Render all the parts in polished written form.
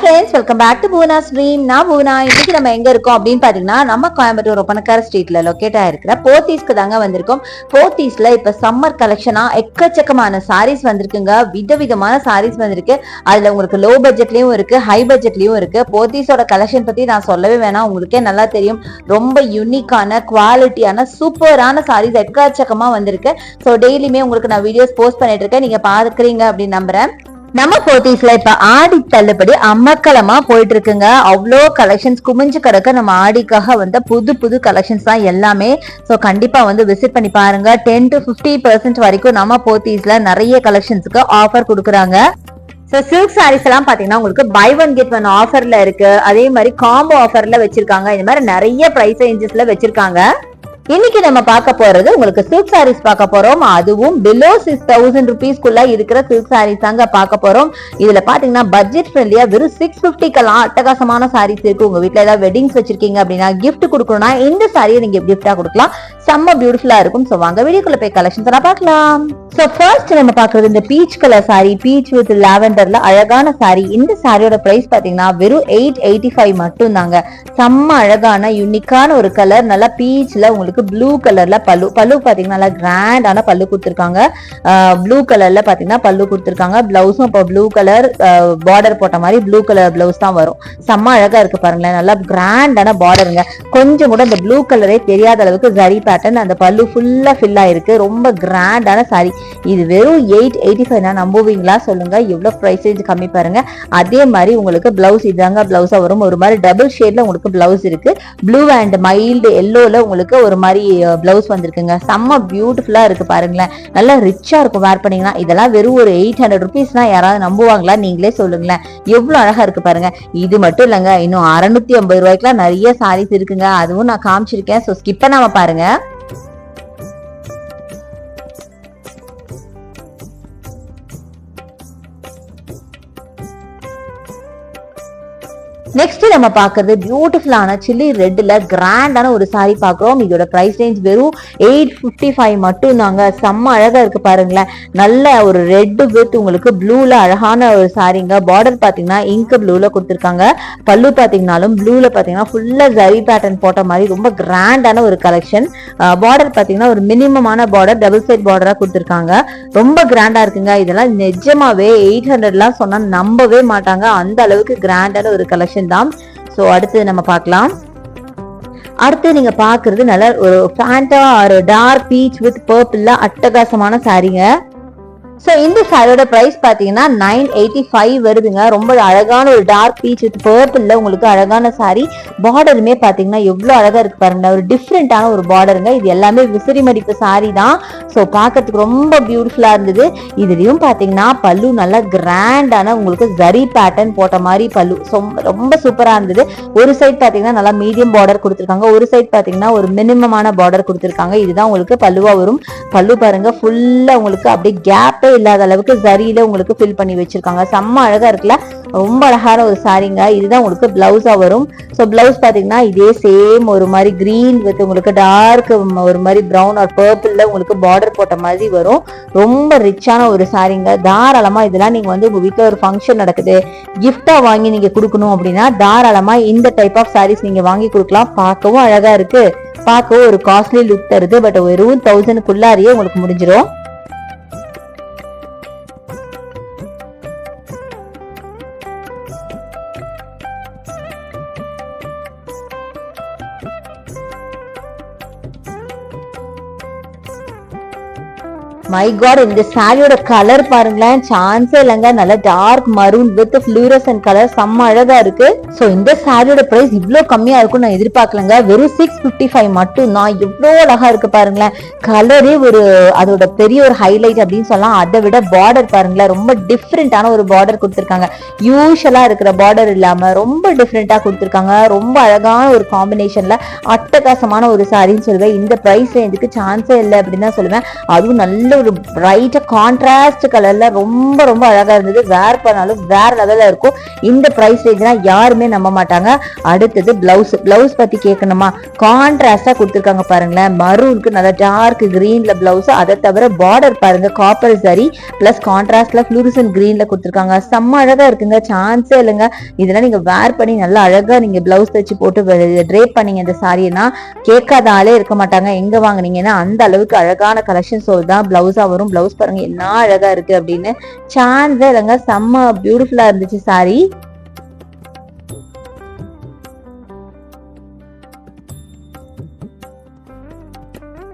Friends, welcome back to Poona stream. நான் பூனா. இன்னைக்கு நம்ம எங்க இருக்கோம் அப்படின்னு பாத்தீங்கன்னா, நம்ம கோயம்புத்தூர் ஒப்பனக்கார ஸ்ட்ரீட்ல லொக்கேட் ஆயிருக்கிற போத்தீஸ்க்கு தாங்க வந்திருக்கோம். போத்தீஸ்ல இப்ப சம்மர் கலெக்ஷனா எக்கச்சக்கமான சாரீஸ் வந்திருக்குங்க. விதவிதமான சாரீஸ் வந்திருக்கு. அதுல உங்களுக்கு லோ பட்ஜெட்லயும் இருக்கு, ஹை பட்ஜெட்லயும் இருக்கு. போத்தீஸோட கலெக்ஷன் பத்தி நான் சொல்லவே வேணாம், உங்களுக்கே நல்லா தெரியும். ரொம்ப யூனிக்கான குவாலிட்டியான சூப்பரான சாரீஸ் எக்கச்சக்கமா வந்திருக்கு. ஸோ டெய்லியுமே உங்களுக்கு நான் வீடியோஸ் போஸ்ட் பண்ணிட்டு இருக்கேன், நீங்க பாக்குறீங்க அப்படின்னு நம்புறேன். நம்ம போத்தீஸ்ல இப்ப ஆடி தள்ளுபடி அமக்கலமா போயிட்டு இருக்குங்க. அவ்வளோ கலெக்ஷன்ஸ் குமிஞ்சு கிடக்க. நம்ம ஆடிக்காக வந்த புது புது கலெக்ஷன்ஸ் தான் எல்லாமே. ஸோ கண்டிப்பா வந்து விசிட் பண்ணி பாருங்க. 10 to 50% வரைக்கும் நம்ம போத்தீஸ்ல நிறைய கலெக்ஷன்ஸ்க்கு ஆஃபர் கொடுக்குறாங்க. ஸோ சில்க் சாரீஸ் எல்லாம் பாத்தீங்கன்னா உங்களுக்கு பை ஒன் கெட் ஒன் ஆஃபர்ல இருக்கு. அதே மாதிரி காம்போ ஆஃபர்ல வச்சிருக்காங்க. இந்த மாதிரி நிறைய பிரைஸ் ரேஞ்சஸ்ல வச்சிருக்காங்க. இன்னைக்கு நம்ம பார்க்க போறது உங்களுக்கு சில்க் சாரீஸ் பார்க்க போறோம். அதுவும் பிலோ 6000 ருபீஸ்க்குள்ள இருக்கிற சில்க் சாரீஸ் தாங்க பார்க்க போறோம். இதுல பாத்தீங்கன்னா பட்ஜெட் ஃப்ரெண்ட்லியா வெறும் 650க்கெல்லாம் அட்டகாசமான சாரீஸ் இருக்கு. உங்க வீட்டுல ஏதாவது வெட்டிங்ஸ் வச்சிருக்கீங்க அப்படின்னா கிஃப்ட் கொடுக்கணும்னா இந்த சாரியை நீங்க கிஃப்டா கொடுக்கலாம். செம்ம பியூட்டிஃபுல்லா இருக்கும். சோ வாங்க வீடியோக்குள்ள போய் கலெக்ஷன்ஸ் எல்லாம் பார்க்கலாம். சோ ஃபர்ஸ்ட் நம்ம பாக்குறது இந்த peach colour sari, peach with லாவெண்டர்ல அழகான சாரி. இந்த சாரியோட பிரைஸ் பாத்தீங்கன்னா வெறும் 885 மட்டும் தாங்க. செம்ம அழகான யூனிக்கான ஒரு கலர். நல்லா பீச்ல உங்களுக்கு ப்ளூ கலர்ல பல்லு பாத்தீங்கன்னா நல்லா கிராண்டான பல்லு கொடுத்திருக்காங்க. ப்ளூ கலர்ல பாத்தீங்கன்னா பல்லு கொடுத்திருக்காங்க. பிளவுஸும் இப்போ ப்ளூ கலர் பார்டர் போட்ட மாதிரி ப்ளூ கலர் பிளவுஸ் தான் வரும். செம்ம அழகா இருக்கு பாருங்களேன். நல்லா கிராண்டான பார்டருங்க. கொஞ்சம் கூட இந்த ப்ளூ கலரே தெரியாத அளவுக்கு ஜரி பேட்டர்ன் அந்த பல்லு ஃபுல்லா ஃபில் ஆயிருக்கு. ரொம்ப கிராண்டான சாரி. இது வெறும் 885. நம்புவீங்களா சொல்லுங்க? எவ்வளவு பிரைஸ் கம்மி பாருங்க. அதே மாதிரி உங்களுக்கு பிளவுஸ் இதாங்க பிளவுஸா வரும். ஒரு மாதிரி டபுள் ஷேட்ல உங்களுக்கு பிளவுஸ் இருக்கு. ப்ளூ அண்ட் மைல்டு எல்லோல உங்களுக்கு ஒரு மாதிரி பிளவுஸ் வந்திருக்குங்க. செம்ம பியூட்டிஃபுல்லா இருக்கு பாருங்களேன். நல்லா ரிச்சா இருக்கும் வேர் பண்ணீங்கன்னா. இதெல்லாம் வெறும் ஒரு 800 ருபீஸ்னா யாராவது நம்புவாங்களா? நீங்களே சொல்லுங்களேன். எவ்வளவு அழகா இருக்கு பாருங்க. இது மட்டும் இல்லங்க, இன்னும் 650 ரூபாய்க்குலாம் நிறைய சாரீஸ் இருக்குங்க. அதுவும் நான் காமிச்சிருக்கேன். சோ ஸ்கிப் பண்ணாம பாருங்க. நெக்ஸ்ட் நம்ம பாக்குறது பியூட்டிஃபுல்லான சில்லி ரெட்ல கிராண்டான ஒரு சாரி பாக்குறோம். இதோட பிரைஸ் ரேஞ்ச் வெறும் 855 மட்டும் தாங்க. செம்ம அழகா இருக்கு பாருங்களேன். நல்ல ஒரு ரெட் வித் உங்களுக்கு ப்ளூல அழகான ஒரு சாரிங்க. பார்டர் பாத்தீங்கன்னா இங்க் ப்ளூல கொடுத்திருக்காங்க. பல்லு பாத்தீங்கன்னாலும் ப்ளூல பாத்தீங்கன்னா ஃபுல்லா ஜரி பேட்டர்ன் போட்ட மாதிரி ரொம்ப கிராண்டான ஒரு கலெக்ஷன். பார்டர் பாத்தீங்கன்னா ஒரு மினிமமான பார்டர், டபுள் சைட் பார்டரா கொடுத்திருக்காங்க. ரொம்ப கிராண்டா இருக்குங்க. இதெல்லாம் நிஜமாவே 800 சொன்னா நம்பவே மாட்டாங்க. அந்த அளவுக்கு கிராண்டான ஒரு கலெக்ஷன் தான். சோ அடுத்து நம்ம பார்க்கலாம். அடுத்து நீங்க பாக்குறது நல்ல ஒரு ஃபேண்டா ஒரு டார்க் பீச் வித் பர்பிள்ல அட்டகாசமான சாரிங்க. சோ இந்த சாரியோட பிரைஸ் பாத்தீங்கன்னா 985 வருதுங்க. ரொம்ப அழகான ஒரு டார்க் பீச் வித் பர்பிள்ல உங்களுக்கு அழகான சாரி. பார்டருமே பாத்தீங்கன்னா எவ்வளவு அழகா இருக்கு பாருங்க. ஒரு டிஃப்ரெண்டான ஒரு பார்டருங்க. இது எல்லாமே விசிறி மடிப்பு சாரி தான். சோ பாக்கிறதுக்கு ரொம்ப பியூட்டிஃபுல்லா இருந்தது. இதுலயும் பாத்தீங்கன்னா பல்லு நல்லா கிராண்டான உங்களுக்கு ஜரி பேட்டர்ன் போட்ட மாதிரி பல்லு ரொம்ப சூப்பரா இருந்தது. ஒரு சைட் பாத்தீங்கன்னா நல்லா மீடியம் பார்டர் கொடுத்திருக்காங்க. ஒரு சைட் பாத்தீங்கன்னா ஒரு மினிமமான பார்டர் கொடுத்திருக்காங்க. இதுதான் உங்களுக்கு பல்லுவா வரும். பல்லு பாருங்க ஃபுல்லா உங்களுக்கு அப்படியே கேப் இல்லாத அளவுக்கு ஜரியில உங்களுக்கு ஃபில் பண்ணி வச்சிருக்காங்க. செம்ம அழகா இருக்குல்ல. ரொம்ப அழகான ஒரு சாரிங்க. இதுதான் உங்களுக்கு பிளவுஸா வரும். சோ பிளவுஸ் பாத்தீங்கன்னா இதே சேம் ஒரு மாதிரி கிரீன் வித் உங்களுக்கு டார்க் ஒரு மாதிரி பிரவுன் ஆர் பர்பிள்ல உங்களுக்கு பார்டர் போட்ட மாதிரி வரும். ரொம்ப ரிச்சான ஒரு சாரிங்க. தாராளமா இதெல்லாம் நீங்க வந்து உங்க வீட்டுல ஒரு ஃபங்க்ஷன் நடக்குது, கிஃப்டா வாங்கி நீங்க கொடுக்கணும் அப்படின்னா தாராளமா இந்த டைப் ஆஃப் சாரீஸ் நீங்க வாங்கி கொடுக்கலாம். பார்க்கவும் அழகா இருக்கு, பார்க்கவும் ஒரு காஸ்ட்லி லுக் தருது. பட் வெறும் 1000க்குள்ளாரியே உங்களுக்கு முடிஞ்சிடும். மை காட், இந்த சாரியோட கலர் பாருங்களேன், சான்ஸே இல்லைங்க. நல்ல dark maroon with fluorescent colour. செம்ம அழகா இருக்கு. சோ இந்த சாரியோட பிரைஸ் இவ்வளவு கம்மியா இருக்கும் நான் எதிர்பார்க்கலங்க. வெறும் 655 மட்டும் தான். எவ்வளவு அழகா இருக்கு பாருங்களேன். கலரே ஒரு அதோட பெரிய ஒரு ஹைலைட் அப்படின்னு சொல்லலாம். அதை விட பார்டர் பாருங்களேன், ரொம்ப டிஃப்ரெண்டான ஒரு பார்டர் கொடுத்திருக்காங்க. யூஷுவலா இருக்கிற பார்டர் இல்லாம ரொம்ப டிஃப்ரெண்டா கொடுத்திருக்காங்க. ரொம்ப அழகான ஒரு காம்பினேஷன்ல அட்டகாசமான ஒரு சாரின்னு சொல்லுவேன். இந்த பிரைஸ் ரேஞ்சுக்கு சான்ஸே இல்லை அப்படின்னு தான் சொல்லுவேன். அதுவும் நல்ல ஒரு பிரைட்டா கான்ட்ராஸ்ட் கலர்ல ரொம்ப ரொம்ப அழகா இருந்தது. வேர் பண்ணாலும் வேற லெவல்ல இருக்கும். இந்த பிரைஸ் ரேஞ்ச்னா யாருமே நம்ப மாட்டாங்க. அடுத்தது பிளவுஸ் பத்தி கேட்கணுமா? கான்ட்ராஸ்டா கொடுத்துருக்காங்க பாருங்களேன். மரூனுக்கு நல்லா டார்க் கிரீன்ல பிளவுஸ், அதை தவிர பார்டர் பாருங்க காப்பர் சரி பிளஸ் கான்ட்ராஸ்ட்ல ஃப்ளூரசன்ட் கிரீன்ல கொடுத்துருக்காங்க. செம்ம அழகா இருக்குங்க, சான்ஸே இல்லைங்க. இதெல்லாம் நீங்க வேர் பண்ணி நல்லா அழகா நீங்க பிளவுஸ் தச்சு போட்டு ட்ரேப் பண்ணீங்க இந்த சாரினா கேட்காத ஆளே இருக்க மாட்டாங்க. எங்க வாங்குனீங்கன்னா அந்த அளவுக்கு அழகான கலெக்ஷன் தான் பிளவுஸா வரும். பிளவுஸ் பாருங்க என்ன அழகா இருக்கு அப்படின்னு, சான்ஸே இல்லைங்க. செம்ம பியூட்டிஃபுல்லா இருந்துச்சு சாரி.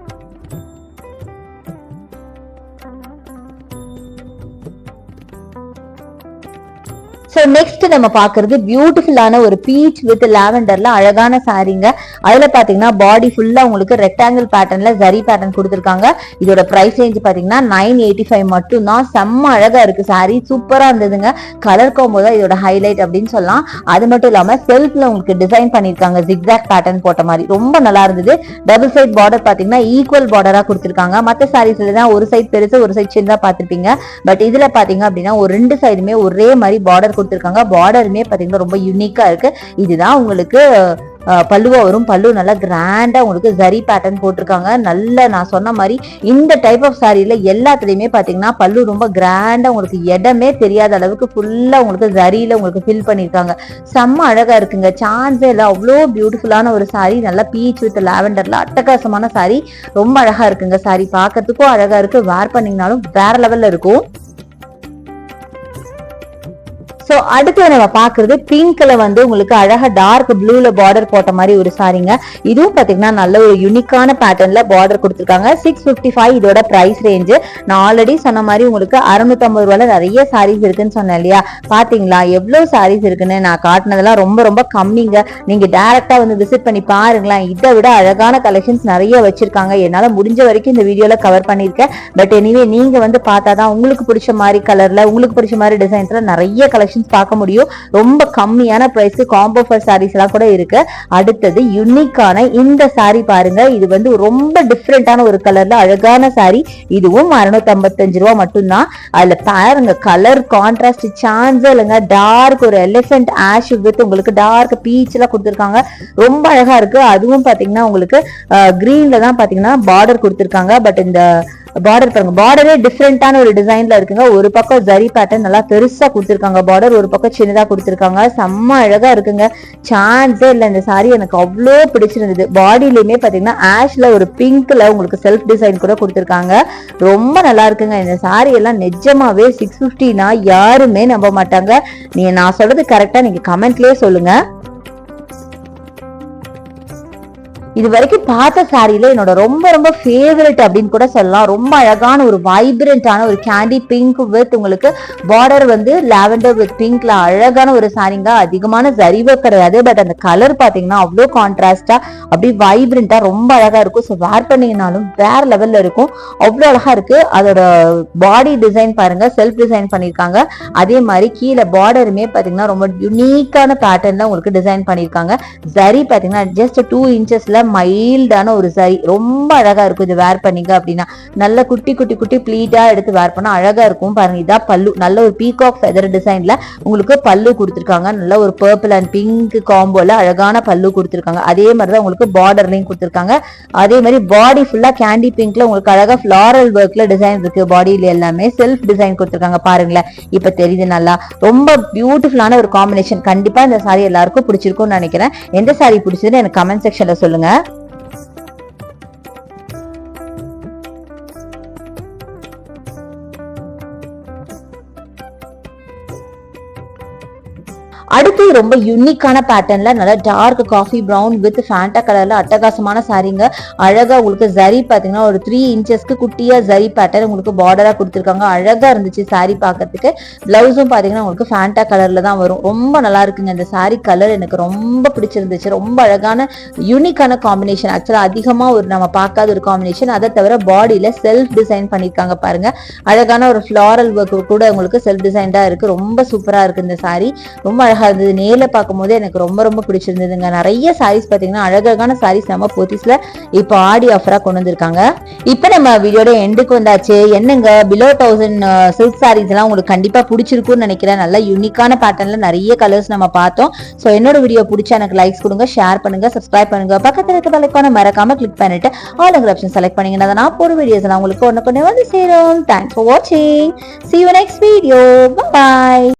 ஸோ நெக்ஸ்ட் நம்ம பாக்குறது பியூட்டிஃபுல்லான ஒரு பீச் வித் லாவெண்டர்ல அழகான சாரீங்க. அதுல பாத்தீங்கன்னா பாடி ஃபுல்லா உங்களுக்கு ரெக்டாங்கிள் பேட்டர்ன்ல ஜரி பேட்டர்ன் கொடுத்துருக்காங்க. இதோட பிரைஸ் ரேஞ்ச் பாத்தீங்கன்னா 985 மட்டும் தான். செம்ம அழகா இருக்கு சாரி, சூப்பரா இருந்ததுங்க. கலர் காம்போ தான் இதோட ஹைலைட் அப்படின்னு சொல்லலாம். அது மட்டும் இல்லாம செல்ஃப்ல உங்களுக்கு டிசைன் பண்ணிருக்காங்க ஜிக்ஸாக் பேட்டர்ன் போட்ட மாதிரி, ரொம்ப நல்லா இருந்தது. டபுள் சைட் பார்டர் பாத்தீங்கன்னா ஈக்குவல் பார்டரா கொடுத்துருக்காங்க. மற்ற சாரீஸ்ல தான் ஒரு சைட் பெருசு ஒரு சைட் சின்னதா பாத்திருப்பீங்க. பட் இதுல பாத்தீங்க அப்படின்னா ஒரு ரெண்டு சைடுமே ஒரே மாதிரி பார்டர் கொடுத்திருக்காங்க. பார்டருமே பாத்தீங்கன்னா ரொம்ப யூனிக்கா இருக்கு. இதுதான் உங்களுக்கு பல்லுவா வரும். பல்லு நல்லா கிராண்டா உங்களுக்கு ஜரி பேட்டர்ன் போட்டிருக்காங்க. நல்ல நான் சொன்ன மாதிரி இந்த டைப் ஆஃப் சாரியில எல்லாத்துலயுமே பாத்தீங்கன்னா பல்லு ரொம்ப கிராண்டா உங்களுக்கு இடமே தெரியாத அளவுக்கு ஃபுல்லா உங்களுக்கு ஜரியில உங்களுக்கு ஃபில் பண்ணிருக்காங்க. செம்ம அழகா இருக்குங்க, சான்ஸே இல்ல. அவ்வளோ பியூட்டிஃபுல்லான ஒரு சாரி, நல்லா பீச் வித் லாவெண்டர்ல அட்டகாசமான சாரி. ரொம்ப அழகா இருக்குங்க சாரி, பாக்கிறதுக்கும் அழகா இருக்கு, வேர் பண்ணீங்கனாலும் வேற லெவல்ல இருக்கும். சோ அடுத்து நம்ம பாக்குறது பிங்க்ல வந்து உங்களுக்கு அழகா டார்க் ப்ளூல பார்டர் போட்ட மாதிரி ஒரு சாரிங்க. இதுவும் பாத்தீங்கன்னா நல்ல ஒரு யூனிக்கான பேட்டர்ன்ல பார்டர் கொடுத்துருக்காங்க. 655 இதோட பிரைஸ் ரேஞ்ச். நான் ஆல்ரெடி சொன்ன மாதிரி உங்களுக்கு 650 ரூபாயில நிறைய சாரீஸ் இருக்குன்னு சொன்னேன் இல்லையா? பாத்தீங்களா எவ்வளவு சாரீஸ் இருக்குன்னு? நான் காட்டினதெல்லாம் ரொம்ப ரொம்ப கம்மிங்க. நீங்க டைரக்டா வந்து விசிட் பண்ணி பாருங்களேன். இதை விட அழகான கலெக்ஷன்ஸ் நிறைய வச்சிருக்காங்க. என்னால முடிஞ்ச வரைக்கும் இந்த வீடியோல கவர் பண்ணிருக்கேன். பட் எனிவே நீங்க வந்து பார்த்தாதான் உங்களுக்கு பிடிச்ச மாதிரி கலர்ல உங்களுக்கு பிடிச்ச மாதிரி டிசைன்ஸ்ல நிறைய கலெக்ஷன் பார்க்க முடியும். ரொம்ப கம்மியான பிரைஸ்க்கு காம்போ ஆஃபர் சாரீஸ் எல்லாம் கூட இருக்கு. அடுத்தது யூனிக்கான இந்த சாரி பாருங்க. இது வந்து ரொம்ப டிஃப்ரெண்டான ஒரு கலர்ல அழகான சாரி. இதுவும் 655 ரூபாய் மட்டும்தான். அதுல பாருங்க கலர் கான்ட்ராஸ்ட் சான்ஸே இல்லைங்க. டார்க் ஒரு எலிஃபென்ட் ஆஷ் வித் உங்களுக்கு டார்க் பீச் எல்லாம் கொடுத்துருக்காங்க. ரொம்ப அழகா இருக்கு. அதுவும் பாத்தீங்கன்னா உங்களுக்கு கிரீன்ல தான் பாத்தீங்கன்னா பார்டர் கொடுத்துருக்காங்க. பட் இந்த பார்டர் பாருங்க, பார்டரே டிஃப்ரெண்டான ஒரு டிசைன்ல இருக்குங்க. ஒரு பக்கம் ஜரி பேட்டர்ன் நல்லா பெருசா கொடுத்துருக்காங்க பார்டர், ஒரு பக்கம் சின்னதா கொடுத்துருக்காங்க. செம்ம அழகா இருக்குங்க, சான்ஸே இல்ல. இந்த சாரி எனக்கு அவ்வளோ பிடிச்சிருந்தது. பாடியிலுமே பாத்தீங்கன்னா ஆஷ்ல ஒரு பிங்க்ல உங்களுக்கு செல்ஃப் டிசைன் கூட கொடுத்துருக்காங்க. ரொம்ப நல்லா இருக்குங்க. இந்த சாரி எல்லாம் நிஜமாவே 650னா யாருமே நம்ப மாட்டாங்க. நீங்க நான் சொல்றது கரெக்டா நீங்க கமெண்ட்லயே சொல்லுங்க. இது வரைக்கும் பார்த்த சாரியில என்னோட ரொம்ப ரொம்ப ஃபேவரட் அப்படின்னு கூட சொல்லலாம். ரொம்ப அழகான ஒரு வைப்ரண்டான ஒரு கேண்டி பிங்க் வித் உங்களுக்கு பார்டர் வந்து லாவெண்டர் வித் பிங்க்ல அழகான ஒரு சாரிங்க. அதிகமான ஜரிவ கிடையாது. பட் அந்த கலர் பாத்தீங்கன்னா அவ்வளோ கான்ட்ராஸ்டா அப்படி வைப்ரண்டா ரொம்ப அழகா இருக்கும். ஸோ வேர் பண்ணீங்கனாலும் வேற லெவல்ல இருக்கும். அவ்வளோ அழகா இருக்கு. அதோட பாடி டிசைன் பாருங்க, செல்ஃப் டிசைன் பண்ணிருக்காங்க. அதே மாதிரி கீழே பார்டருமே பாத்தீங்கன்னா ரொம்ப யூனிக்கான பேட்டர்ன்ல உங்களுக்கு டிசைன் பண்ணிருக்காங்க. ஜரி பாத்தீங்கன்னா ஜஸ்ட் 2 இன்ச்சஸ்ல மைல்டான ஒரு சாரி. ரொம்ப அழகா இருக்கும். இது வேர் பண்ணீங்க அப்படின்னா நல்ல குட்டி குட்டி குட்டி ப்ளீட்டா எடுத்து வேர் பண்ணா அழகா இருக்கும். பாருங்க இதான் பல்லு. நல்ல ஒரு பீகாக் ஃபெதர் டிசைன்ல உங்களுக்கு பல்லு கொடுத்துருக்காங்க. நல்ல ஒரு பர்பிள் அண்ட் பிங்க் காம்போல அழகான பல்லு கொடுத்துருக்காங்க. அதே மாதிரிதான் உங்களுக்கு பார்டர்லையும் கொடுத்துருக்காங்க. அதே மாதிரி பாடி ஃபுல்லா கேண்டி பிங்க்ல உங்களுக்கு அழகா ஃபிளாரல் ஒர்க்ல டிசைன் இருக்கு. பாடியில எல்லாமே செல்ஃப் டிசைன் கொடுத்துருக்காங்க. பாருங்களேன் இப்ப தெரியுது நல்லா. ரொம்ப பியூட்டிஃபுல்லான ஒரு காம்பினேஷன். கண்டிப்பா இந்த சாரி எல்லாருக்கும் பிடிச்சிருக்கும்னு நினைக்கிறேன். எந்த சாரி பிடிச்சதுன்னு எனக்கு கமெண்ட் செக்ஷன்ல சொல்லுங்க. அடுத்து ரொம்ப யூனிக்கான பேட்டர்ன்ல நல்ல dark coffee brown with Fanta கலர்ல அட்டகாசமான சாரிங்க. அழகா உங்களுக்கு ஜரி பாத்தீங்கன்னா ஒரு 3 இன்ச்சஸ்க்கு குட்டியா ஜரி பேட்டர்ன் உங்களுக்கு பார்டரா கொடுத்துருக்காங்க. அழகா இருந்துச்சு சாரி பாக்கிறதுக்கு. பிளவுஸும் பாத்தீங்கன்னா உங்களுக்கு ஃபேண்டா கலர்ல தான் வரும். ரொம்ப நல்லா இருக்குங்க. இந்த சாரி கலர் எனக்கு ரொம்ப பிடிச்சிருந்துச்சு. ரொம்ப அழகான யூனிக்கான காம்பினேஷன். ஆக்சுவலா அதிகமா ஒரு நம்ம பார்க்காத ஒரு காம்பினேஷன். அதை தவிர பாடியில செல்ஃப் டிசைன் பண்ணிருக்காங்க பாருங்க. அழகான ஒரு ஃபிளாரல் ஒர்க் கூட உங்களுக்கு செல்ஃப் டிசைன்டா இருக்கு. ரொம்ப சூப்பரா இருக்கு இந்த சாரி. ரொம்ப அழகா அழகா இருந்தது. நேர்ல பார்க்கும்போது எனக்கு ரொம்ப ரொம்ப பிடிச்சிருந்ததுங்க. நிறைய சாரீஸ் பாத்தீங்கன்னா அழகழகான சாரீஸ் நம்ம போத்தீஸ்ல இப்போ ஆடி ஆஃபரா கொண்டு வந்திருக்காங்க. இப்ப நம்ம வீடியோட எண்டுக்கு வந்தாச்சு. என்னங்க பிலோ 1000 சில்க் சாரீஸ் எல்லாம் உங்களுக்கு கண்டிப்பா பிடிச்சிருக்கும்னு நினைக்கிறேன். நல்ல யூனிக்கான பேட்டர்ன்ல நிறைய கலர்ஸ் நம்ம பார்த்தோம். சோ என்னோட வீடியோ பிடிச்சா எனக்கு லைக்ஸ் கொடுங்க, ஷேர் பண்ணுங்க, சப்ஸ்கிரைப் பண்ணுங்க, பக்கத்துல இருக்க பெல் ஐகானை மறக்காம கிளிக் பண்ணிட்டு ஆல் ஆப்ஷன் செலக்ட் பண்ணீங்கன்னா நான் போற வீடியோஸ் எல்லாம் உங்களுக்கு ஒண்ணு வந்து சேரும். தேங்க்ஸ் ஃபார் வாட்சிங். See you next video. Bye bye.